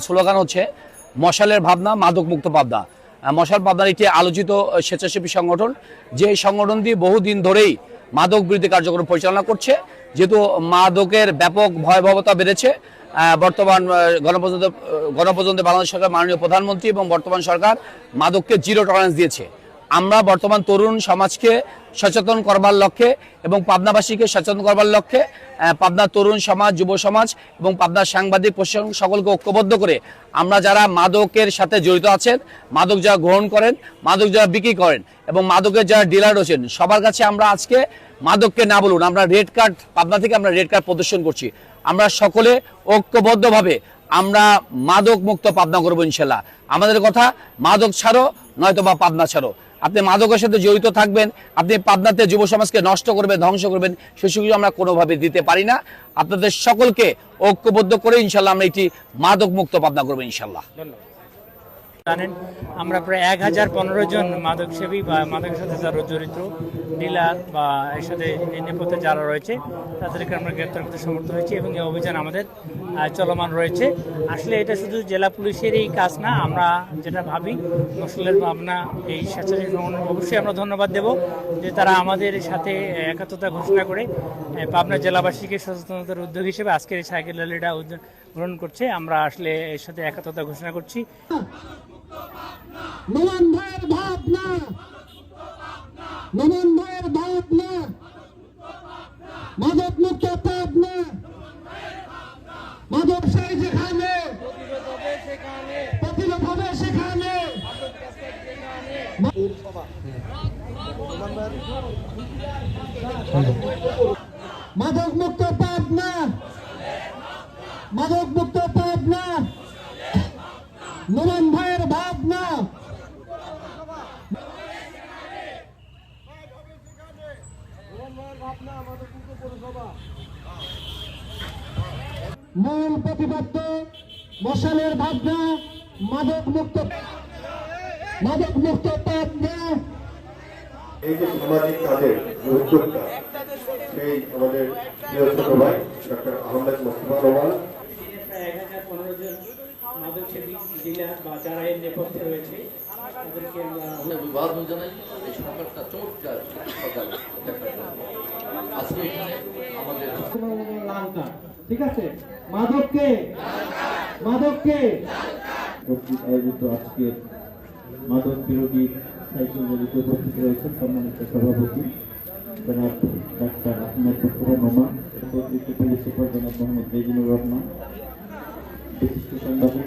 Slogan হচ্ছে মশালের ভাবনা মাদক মুক্ত পাবনা। মশাল পাবনার একটি আলোচিত স্বেচ্ছাসেবী সংগঠন, যে সংগঠন দিয়ে বহুদিন ধরেই মাদক বিরোধী কার্যক্রম পরিচালনা করছে। যেহেতু মাদকের ব্যাপক ভয়াবহতা বেড়েছে, বর্তমান গণপ্রজাতন্ত্রী বাংলাদেশ সরকার মাননীয় প্রধানমন্ত্রী এবং বর্তমান সরকার মাদককে জিরো টলারেন্স দিয়েছে। আমরা বর্তমান তরুণ সমাজকে সচেতন করবার লক্ষ্যে এবং পাবনাবাসীকে সচেতন করবার লক্ষ্যে পাবনার তরুণ সমাজ, যুব সমাজ এবং পাবনার সাংবাদিক প্রশাসন সকলকে ঐক্যবদ্ধ করে আমরা যারা মাদকের সাথে জড়িত আছেন, মাদক যারা গ্রহণ করেন, মাদক যারা বিক্রি করেন এবং মাদকের যারা ডিলার রয়েছেন, সবার কাছে আমরা আজকে মাদককে না বলুন, আমরা রেড কার্ড, পাবনা থেকে আমরা রেড কার্ড প্রদর্শন করছি। আমরা সকলে ঐক্যবদ্ধভাবে আমরা মাদক মুক্ত পাবনা করবো ইনশাল্লাহ। আমাদের কথা, মাদক ছাড়ো নয়তো বা পাবনা ছাড়ো। আপনি মাদকের সাথে জড়িত থাকবেন, আপনি পাবনাতে যুব সমাজকে নষ্ট করবেন, ধ্বংস করবেন, সে সুযোগ আমরা কোনোভাবে দিতে পারি না। আপনাদের সকলকে ঐক্যবদ্ধ করে ইনশাল্লাহ আমরা এটি মাদক মুক্ত পাবনা করবো ইনশাল্লাহ। জানেন, আমরা প্রায় 1015 জন মাদক সেবী বা মাদকের সাথে যারা জড়িত ডিলার বা এর সাথে নেপথ্যে যারা রয়েছে তাদেরকে আমরা গ্রেপ্তার করতে সমর্থ হয়েছি এবং এই অভিযান আমাদের চলমান রয়েছে। আসলে এটা শুধু জেলা পুলিশেরই কাজ না, আমরা যেটা ভাবি মশালের ভাবনা এই স্বেচ্ছাসেবী সংগঠন অবশ্যই আমরা ধন্যবাদ দেব যে তারা আমাদের সাথে একাত্মতা ঘোষণা করে পাবনা জেলাবাসীকে সচেতনতার উদ্যোগ হিসেবে আজকের এই সাইকেল র্যালিটা গ্রহণ করছে। আমরা আসলে এর সাথে একাত্মতা ঘোষণা করছি। নমন ভাইয়ের ভাবনা, নমন ভাইয়ের ভাবনা, মাদক মুক্ত পাবনা, মাদক সেই যেখানে প্রতিরোধ হবে সেখানে। মাদক মুক্ত পাবনা, মাদক মুক্ত পাবনা, নমন ভাইয়ের ভাবনা। মূল প্রতিপাদ্য মশালের ভাবনা, মাদক মুক্ত, মাদক মুক্ত পাবনা। এই যে সামাজিক কাজের উদ্যোগটা, সেই আমাদের প্রিয় ছোট ভাই ডক্টর আহমেদ মোস্তফা রহমান, 1015 জন মাদক সেবী ডিলার বা যারা এর নেপথ্যে রয়েছে তাদেরকে আমরা অভিবাদন জানাই। এই সরকারটা চমৎকার সরকার আজকে এখানে আমাদের ঠিক আছে, মাদককে, মাদককে কর্তৃক আয়োজিত আজকের মাদক বিরোধী সাইকেল র্যালিতে উপস্থিত রয়েছেন সম্মানিত সভাপতি জনাব ডাক্তার আহমেদ মোস্তফা রহমান, অতিরিক্ত পুলিশ সুপার জনাব মোহাম্মদ রেজিনুর রহমান, বিশিষ্ট সাংবাদিক